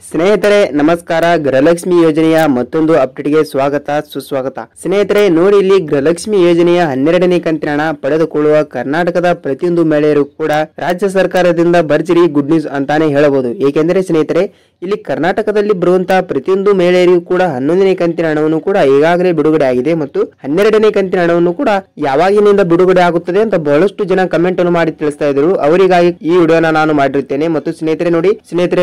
ಸ್ನೇಹಿತರೆ ನಮಸ್ಕಾರ. ಗೃಹಲಕ್ಷ್ಮಿ ಯೋಜನೆಯ ಮತ್ತೊಂದು ಅಪ್ಡೇಟ್ಗೆ ಸ್ವಾಗತ ಸುಸ್ವಾಗತ. ಸ್ನೇಹಿತರೆ ನೋಡಿ, ಇಲ್ಲಿ ಗೃಹಲಕ್ಷ್ಮಿ ಯೋಜನೆಯ 12ನೇ ಕಂತಿನ ಹಣ ಪಡೆದುಕೊಳ್ಳುವ ಕರ್ನಾಟಕದ ಪ್ರತಿಯೊಂದು ಮಹಿಳೆಯರು ಕೂಡ ರಾಜ್ಯ ಸರ್ಕಾರದಿಂದ ಭರ್ಜರಿ ಗುಡ್ ನ್ಯೂಸ್ ಅಂತಾನೆ ಹೇಳಬಹುದು. ಏಕೆಂದರೆ ಸ್ನೇಹಿತರೆ, ಇಲ್ಲಿ ಕರ್ನಾಟಕದಲ್ಲಿ ಬರುವಂತಹ ಪ್ರತಿಯೊಂದು ಮಹಿಳೆಯರಿಗೂ ಕೂಡ 11ನೇ ಕಂತಿನ ಹಣವನ್ನು ಕೂಡ ಈಗಾಗಲೇ ಬಿಡುಗಡೆ ಆಗಿದೆ ಮತ್ತು 12ನೇ ಕಂತಿನ ಹಣವನ್ನು ಕೂಡ ಯಾವಾಗಿನಿಂದ ಬಿಡುಗಡೆ ಆಗುತ್ತದೆ ಅಂತ ಬಹಳಷ್ಟು ಜನ ಕಮೆಂಟ್ ಅನ್ನು ಮಾಡಿ ತಿಳಿಸ್ತಾ ಇದ್ರು. ಅವರಿಗಾಗಿ ಈ ವಿಡಿಯೋನ ನಾನು ಮಾಡಿರುತ್ತೇನೆ. ಮತ್ತು ಸ್ನೇಹಿತರೆ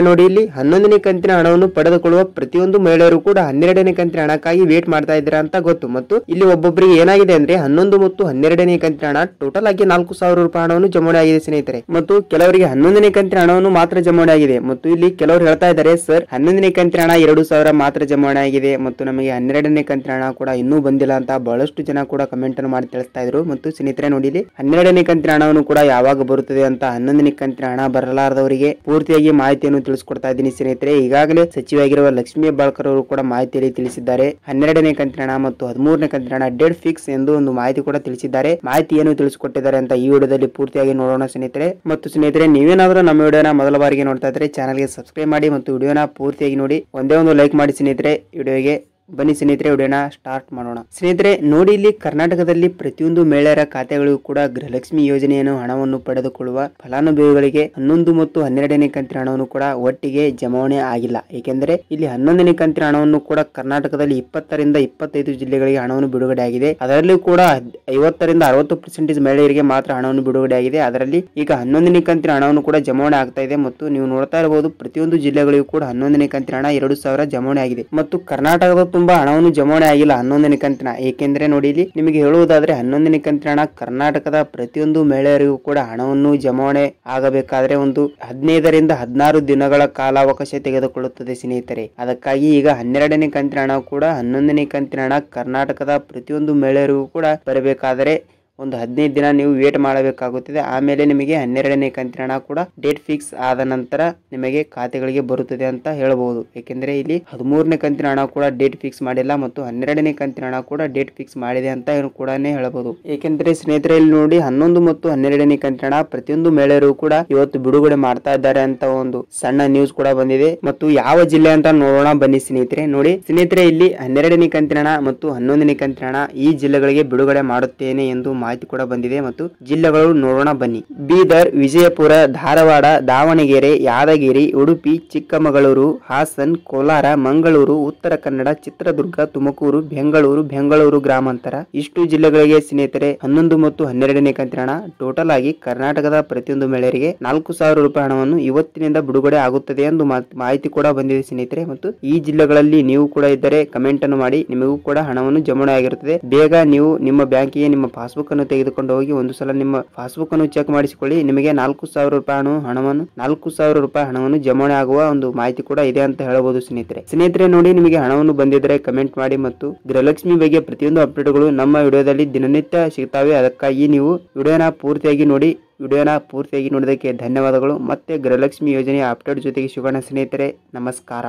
ನೋಡಿ ಇಲ್ಲಿ 11ನೇ ಕಂತಿನ ಹಣವನ್ನು ಪಡೆದುಕೊಳ್ಳುವ ಪ್ರತಿಯೊಂದು ಮಹಿಳೆಯರು ಕೂಡ 12ನೇ ಕಂತಿನ ಹಣಕ್ಕಾಗಿ ವೇಟ್ ಮಾಡ್ತಾ ಇದ್ದೀರಾ ಅಂತ ಗೊತ್ತು. ಮತ್ತು ಇಲ್ಲಿ ಒಬ್ಬೊಬ್ಬರಿಗೆ ಏನಾಗಿದೆ ಅಂದ್ರೆ 11 ಮತ್ತು 12ನೇ ಕಂತಿನ ಹಣ ಟೋಟಲ್ ಆಗಿ 4,000 ರೂಪಾಯಿ ಹಣವನ್ನು ಜಮಾವಣೆ ಆಗಿದೆ ಸ್ನೇಹಿತರೆ. ಮತ್ತು ಕೆಲವರಿಗೆ 11ನೇ ಕಂತಿನ ಹಣವನ್ನು ಮಾತ್ರ ಜಮಾವಣೆ ಆಗಿದೆ. ಮತ್ತು ಇಲ್ಲಿ ಕೆಲವರು ಹೇಳ್ತಾ ಇದ್ದಾರೆ, ಸರ್ 11ನೇ ಕಂತಿನ ಹಣ 2,000 ಮಾತ್ರ ಜಮಾವಣೆ ಆಗಿದೆ ಮತ್ತು ನಮಗೆ 12ನೇ ಕಂತಿನ ಹಣ ಕೂಡ ಇನ್ನೂ ಬಂದಿಲ್ಲ ಅಂತ ಬಹಳಷ್ಟು ಜನ ಕೂಡ ಕಮೆಂಟ್ ಅನ್ನು ಮಾಡಿ ತಿಳಿಸ್ತಾ ಇದ್ರು. ಮತ್ತು ಸ್ನೇಹಿತರೆ ನೋಡಿ, ಇಲ್ಲಿ 12ನೇ ಕಂತಿನ ಹಣವನ್ನು ಕೂಡ ಯಾವಾಗ ಬರುತ್ತದೆ ಅಂತ 11ನೇ ಕಂತಿನ ಹಣ ಬರಲಾರದವರಿಗೆ ಪೂರ್ತಿಯಾಗಿ ಮಾಹಿತಿಯನ್ನು ತಿಳಿಸ್ಕೊಡ್ತಾ ಇದ್ದೀನಿ ಸ್ನೇಹಿತರೆ. ಈಗಾಗಲೇ ಸಚಿವರಾಗಿರುವ ಲಕ್ಷ್ಮೀ ಹೆಬ್ಬಾಳ್ಕರ್ ಅವರು ಕೂಡ ಮಾಹಿತಿಯಲ್ಲಿ ತಿಳಿಸಿದ್ದಾರೆ. 12ನೇ ಕಂತಿನ ಹಣ ಮತ್ತು 13ನೇ ಕಂತಿನ ಹಣ ಡೇಟ್ ಫಿಕ್ಸ್ ಎಂದು ಒಂದು ಮಾಹಿತಿ ಕೂಡ ತಿಳಿಸಿದ್ದಾರೆ. ಮಾಹಿತಿ ಏನು ತಿಳಿಸಿಕೊಟ್ಟಿದ್ದಾರೆ ಅಂತ ಈ ವಿಡಿಯೋದಲ್ಲಿ ಪೂರ್ತಿಯಾಗಿ ನೋಡೋಣ ಸ್ನೇಹಿತರೆ. ಮತ್ತು ಸ್ನೇಹಿತರೆ, ನೀವೇನಾದ್ರೂ ನಮ್ಮ ವಿಡಿಯೋನ ಮೊದಲ ಬಾರಿಗೆ ನೋಡ್ತಾ ಇದ್ರೆ ಚಾನಲ್ಗೆ ಸಬ್ಸ್ಕ್ರೈಬ್ ಮಾಡಿ ಮತ್ತು ವಿಡಿಯೋನ ಪೂರ್ತಿಯಾಗಿ ನೋಡಿ. ಒಂದೇ ಒಂದು ಲೈಕ್ ಮಾಡಿ ಸ್ನೇಹಿತರೆ. ವಿಡಿಯೋಗೆ ಬನ್ನಿ ಸ್ನೇಹಿತರೆ, ವಿಡಿಯೋನ ಸ್ಟಾರ್ಟ್ ಮಾಡೋಣ. ಸ್ನೇಹಿತರೆ ನೋಡಿ, ಇಲ್ಲಿ ಕರ್ನಾಟಕದಲ್ಲಿ ಪ್ರತಿಯೊಂದು ಮಹಿಳೆಯರ ಖಾತೆಗಳಿಗೂ ಕೂಡ ಗೃಹಲಕ್ಷ್ಮಿ ಯೋಜನೆಯನ್ನು ಹಣವನ್ನು ಪಡೆದುಕೊಳ್ಳುವ ಫಲಾನುಭವಿಗಳಿಗೆ 11 ಮತ್ತು 12ನೇ ಕಂತಿನ ಹಣವನ್ನು ಕೂಡ ಒಟ್ಟಿಗೆ ಜಮಾವಣೆ ಆಗಿಲ್ಲ. ಏಕೆಂದರೆ ಇಲ್ಲಿ 11ನೇ ಕಂತಿನ ಹಣವನ್ನು ಕೂಡ ಕರ್ನಾಟಕದಲ್ಲಿ 20 ರಿಂದ 25 ಜಿಲ್ಲೆಗಳಿಗೆ ಹಣವನ್ನು ಬಿಡುಗಡೆ ಆಗಿದೆ. ಅದರಲ್ಲಿ ಕೂಡ 50 ರಿಂದ 60% ಮಹಿಳೆಯರಿಗೆ ಮಾತ್ರ ಹಣವನ್ನು ಬಿಡುಗಡೆ ಆಗಿದೆ. ಅದರಲ್ಲಿ ಈಗ 11ನೇ ಕಂತಿನ ಹಣವನ್ನು ಕೂಡ ಜಮಾವಣೆ ಆಗ್ತಾ ಇದೆ. ಮತ್ತು ನೀವು ನೋಡ್ತಾ ಇರಬಹುದು, ಪ್ರತಿಯೊಂದು ಜಿಲ್ಲೆಗಳಿಗೂ ಕೂಡ 11ನೇ ಕಂತಿನ ಹಣ 2,000 ಜಮಾವಣೆ ಆಗಿದೆ. ಮತ್ತು ಕರ್ನಾಟಕದ ತುಂಬಾ ಹಣವನ್ನು ಜಮಾವಣೆ ಆಗಿಲ್ಲ 11ನೇ ಕಂತಿನ. ಏಕೆಂದ್ರೆ ನೋಡಿ, ಇಲ್ಲಿ ನಿಮಗೆ ಹೇಳುವುದಾದ್ರೆ 11ನೇ ಕಂತಿನ ಹಣ ಕರ್ನಾಟಕದ ಪ್ರತಿಯೊಂದು ಮಹಿಳೆಯರಿಗೂ ಕೂಡ ಹಣವನ್ನು ಜಮಾವಣೆ ಆಗಬೇಕಾದ್ರೆ ಒಂದು 15 ರಿಂದ 16 ದಿನಗಳ ಕಾಲಾವಕಾಶ ತೆಗೆದುಕೊಳ್ಳುತ್ತದೆ ಸ್ನೇಹಿತರೆ. ಅದಕ್ಕಾಗಿ ಈಗ 12ನೇ ಕಂತಿನ ಹಣ ಕೂಡ 11ನೇ ಕಂತಿನ ಹಣ ಕರ್ನಾಟಕದ ಪ್ರತಿಯೊಂದು ಮಹಿಳೆಯರಿಗೂ ಕೂಡ ಬರಬೇಕಾದರೆ ಒಂದು 15 ದಿನ ನೀವು ವೇಟ್ ಮಾಡಬೇಕಾಗುತ್ತದೆ. ಆಮೇಲೆ ನಿಮಗೆ 12ನೇ ಕಂತಿನ ಹಣ ಕೂಡ ಡೇಟ್ ಫಿಕ್ಸ್ ಆದ ನಂತರ ನಿಮಗೆ ಖಾತೆಗಳಿಗೆ ಬರುತ್ತದೆ ಅಂತ ಹೇಳಬಹುದು. ಏಕೆಂದ್ರೆ ಇಲ್ಲಿ 13ನೇ ಕಂತಿನ ಹಣ ಕೂಡ ಡೇಟ್ ಫಿಕ್ಸ್ ಮಾಡಿಲ್ಲ ಮತ್ತು 12ನೇ ಕಂತಿನ ಹಣ ಕೂಡ ಡೇಟ್ ಫಿಕ್ಸ್ ಮಾಡಿದೆ ಅಂತ ಕೂಡ ಹೇಳಬಹುದು. ಏಕೆಂದ್ರೆ ಸ್ನೇಹಿತರೆ, ಇಲ್ಲಿ ನೋಡಿ 11 ಮತ್ತು 12ನೇ ಕಂತಿನ ಹಣ ಪ್ರತಿಯೊಂದು ಮಹಿಳೆಯರು ಕೂಡ ಇವತ್ತು ಬಿಡುಗಡೆ ಮಾಡ್ತಾ ಇದ್ದಾರೆ ಅಂತ ಒಂದು ಸಣ್ಣ ನ್ಯೂಸ್ ಕೂಡ ಬಂದಿದೆ. ಮತ್ತು ಯಾವ ಜಿಲ್ಲೆ ಅಂತ ನೋಡೋಣ ಬನ್ನಿ ಸ್ನೇಹಿತರೆ. ನೋಡಿ ಸ್ನೇಹಿತರೆ, ಇಲ್ಲಿ 12ನೇ ಕಂತಿನ ಹಣ ಮತ್ತು 11ನೇ ಕಂತಿನ ಹಣ ಈ ಜಿಲ್ಲೆಗಳಿಗೆ ಬಿಡುಗಡೆ ಮಾಡುತ್ತೇನೆ ಎಂದು ಮಾಹಿತಿ ಕೂಡ ಬಂದಿದೆ. ಮತ್ತು ಜಿಲ್ಲೆಗಳು ನೋಡೋಣ ಬನ್ನಿ. ಬೀದರ್, ವಿಜಯಪುರ, ಧಾರವಾಡ, ದಾವಣಗೆರೆ, ಯಾದಗಿರಿ, ಉಡುಪಿ, ಚಿಕ್ಕಮಗಳೂರು, ಹಾಸನ್, ಕೋಲಾರ, ಮಂಗಳೂರು, ಉತ್ತರ ಕನ್ನಡ, ಚಿತ್ರದುರ್ಗ, ತುಮಕೂರು, ಬೆಂಗಳೂರು ಗ್ರಾಮಾಂತರ ಇಷ್ಟು ಜಿಲ್ಲೆಗಳಿಗೆ ಸ್ನೇಹಿತರೆ 11 ಮತ್ತು 12ನೇ ಕಂತಿನ ಹಣ ಟೋಟಲ್ ಆಗಿ ಕರ್ನಾಟಕದ ಪ್ರತಿಯೊಂದು ಮಹಿಳೆಯರಿಗೆ 4,000 ರೂಪಾಯಿ ಹಣವನ್ನು ಇವತ್ತಿನಿಂದ ಬಿಡುಗಡೆ ಆಗುತ್ತದೆ ಎಂದು ಮಾಹಿತಿ ಕೂಡ ಬಂದಿದೆ ಸ್ನೇಹಿತರೆ. ಮತ್ತು ಈ ಜಿಲ್ಲೆಗಳಲ್ಲಿ ನೀವು ಕೂಡ ಇದ್ದರೆ ಕಮೆಂಟ್ ಅನ್ನು ಮಾಡಿ, ನಿಮಗೂ ಕೂಡ ಹಣವನ್ನು ಜಮಾವಣೆ ಆಗಿರುತ್ತದೆ. ಬೇಗ ನೀವು ನಿಮ್ಮ ಬ್ಯಾಂಕಿಗೆ ನಿಮ್ಮ ಪಾಸ್ಬುಕ್ ಅನ್ನು ತೆಗೆದುಕೊಂಡು ಹೋಗಿ ಒಂದು ಸಲ ನಿಮ್ಮ ಪಾಸ್ಬುಕ್ ಅನ್ನು ಚೆಕ್ ಮಾಡಿಸಿಕೊಳ್ಳಿ. ನಿಮಗೆ 4,000 ರೂಪಾಯಿ ಹಣವನ್ನು ಜಮಾವಣೆ ಆಗುವ ಒಂದು ಮಾಹಿತಿ ಕೂಡ ಇದೆ ಅಂತ ಹೇಳಬಹುದು ಸ್ನೇಹಿತರೆ ನೋಡಿ, ನಿಮಗೆ ಹಣವನ್ನು ಬಂದಿದ್ದರೆ ಕಮೆಂಟ್ ಮಾಡಿ. ಮತ್ತು ಗೃಹಲಕ್ಷ್ಮಿ ಬಗ್ಗೆ ಪ್ರತಿಯೊಂದು ಅಪ್ಡೇಟ್ಗಳು ನಮ್ಮ ವಿಡಿಯೋದಲ್ಲಿ ದಿನನಿತ್ಯ ಸಿಗ್ತವೆ. ಅದಕ್ಕಾಗಿ ನೀವು ವಿಡಿಯೋನ ಪೂರ್ತಿಯಾಗಿ ನೋಡಿದಕ್ಕೆ ಧನ್ಯವಾದಗಳು. ಮತ್ತೆ ಗೃಹಲಕ್ಷ್ಮಿ ಯೋಜನೆಯ ಅಪ್ಡೇಟ್ ಜೊತೆಗೆ ಸಿಗೋಣ ಸ್ನೇಹಿತರೆ. ನಮಸ್ಕಾರ.